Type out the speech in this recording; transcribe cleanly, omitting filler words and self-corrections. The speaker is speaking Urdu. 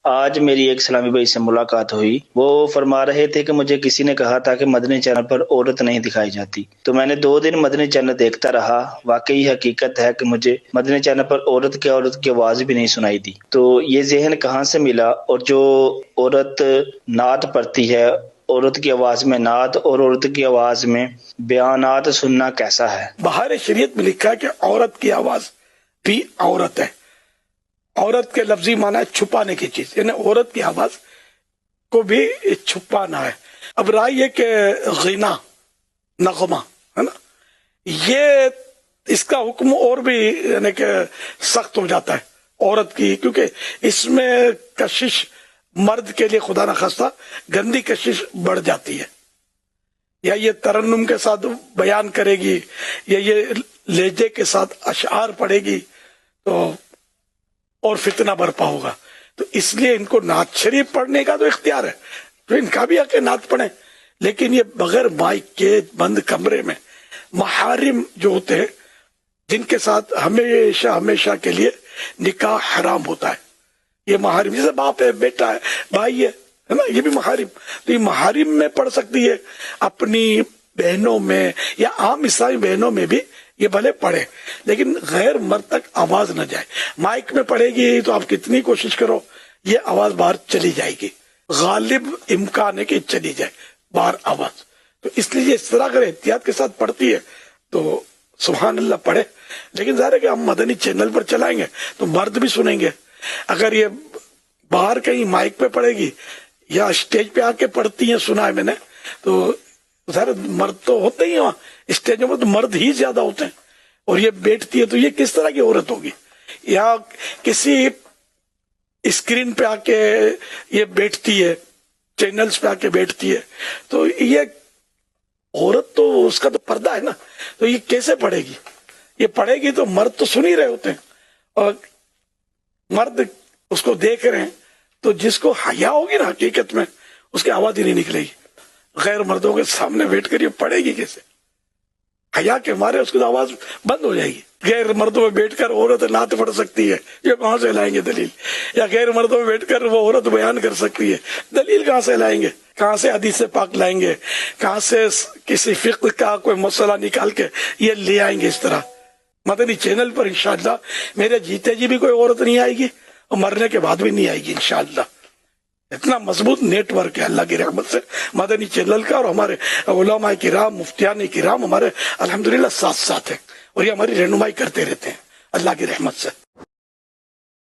آج میری ایک اسلامی بھائی سے ملاقات ہوئی، وہ فرما رہے تھے کہ مجھے کسی نے کہا تھا کہ مدنی چینل پر عورت نہیں دکھائی جاتی، تو میں نے 2 دن مدنی چینل دیکھتا رہا۔ واقعی حقیقت ہے کہ مجھے مدنی چینل پر عورت کی آواز بھی نہیں سنائی دی۔ تو یہ ذہن کہاں سے ملا؟ اور جو عورت نعت پڑھتی ہے، عورت کی آواز میں نعت اور عورت کی آواز میں بیانات سننا کیسا ہے؟ بہار شریعت میں لکھا ہے کہ عورت کی آواز بھی عورت ہے۔ عورت کے لفظی معنی ہے چھپانے کی چیز، یعنی عورت کی آواز کو بھی چھپانا ہے۔ اب رائے یہ کہ غنا، نغمہ ہے نا، یہ اس کا حکم اور بھی یعنی کہ سخت ہو جاتا ہے عورت کی، کیونکہ اس میں کشش مرد کے لیے خدا نخواستہ گندی کشش بڑھ جاتی ہے، یا یہ ترنم کے ساتھ بیان کرے گی یا یہ لہجے کے ساتھ اشعار پڑھے گی تو اور فتنہ برپا ہوگا۔ تو اس لیے ان کو نعت شریف پڑھنے کا تو اختیار ہے، تو ان کا بھی حق ہے نعت پڑھیں، لیکن یہ بغیر مائک کے بند کمرے میں محارم جو ہوتے ہیں جن کے ساتھ ہمیشہ کے لیے نکاح حرام ہوتا ہے، یہ محارم جیسے باپ ہے، بیٹا ہے، بھائی ہے نا، یہ بھی محارم، تو یہ محارم میں پڑھ سکتی ہے، اپنی بہنوں میں یا عام اسلامی بہنوں میں بھی یہ بھلے پڑھے، لیکن غیر مرد تک آواز نہ جائے۔ مائک میں پڑھے گی تو آپ کتنی کوشش کرو یہ آواز باہر چلی جائے گی، غالب امکان ہے کہ چلی جائے باہر آواز، تو اس لیے اس طرح اگر احتیاط کے ساتھ پڑھتی ہے تو سبحان اللہ پڑھے۔ لیکن ظاہر ہے کہ ہم مدنی چینل پر چلائیں گے تو مرد بھی سنیں گے، اگر یہ باہر کہیں مائک پہ پڑھے گی یا اسٹیج پہ آ کے پڑھتی ہیں، سنا ہے میں نے، تو ظاہر مرد تو ہوتے ہی وہاں اسٹیجوں پر، تو مرد ہی زیادہ ہوتے ہیں، اور یہ بیٹھتی ہے تو یہ کس طرح کی عورت ہوگی؟ یا کسی اسکرین پہ آ کے یہ بیٹھتی ہے، چینلز پہ آ کے بیٹھتی ہے، تو یہ عورت تو اس کا تو پردہ ہے نا، تو یہ کیسے پڑھے گی؟ یہ پڑھے گی تو مرد تو سن ہی رہے ہوتے ہیں، اور مرد اس کو دیکھ رہے ہیں، تو جس کو حیا ہوگی نا حقیقت میں اس کی آواز ہی نہیں نکلے گی۔ غیر مردوں کے سامنے بیٹھ کر یہ پڑھے گی کیسے؟ حیا کے مارے اس کی آواز بند ہو جائے گی۔ غیر مردوں میں بیٹھ کر عورت نعت پڑھ سکتی ہے، یہ کہاں سے لائیں گے دلیل؟ یا غیر مردوں میں بیٹھ کر وہ عورت بیان کر سکتی ہے، دلیل کہاں سے لائیں گے؟ کہاں سے حدیث پاک لائیں گے؟ کہاں سے کسی فقہ کا کوئی مسئلہ نکال کے یہ لے آئیں گے؟ اس طرح مدنی چینل پر انشاءاللہ میرے جیتے جی بھی کوئی عورت نہیں آئے گی، اور مرنے کے بعد بھی نہیں آئے گی انشاءاللہ۔ اتنا مضبوط نیٹ ورک ہے اللہ کی رحمت سے مدنی چینل کا، اور ہمارے علماء کرام، مفتیان کرام ہمارے الحمدللہ ساتھ ہیں، اور یہ ہماری رہنمائی کرتے رہتے ہیں اللہ کی رحمت سے۔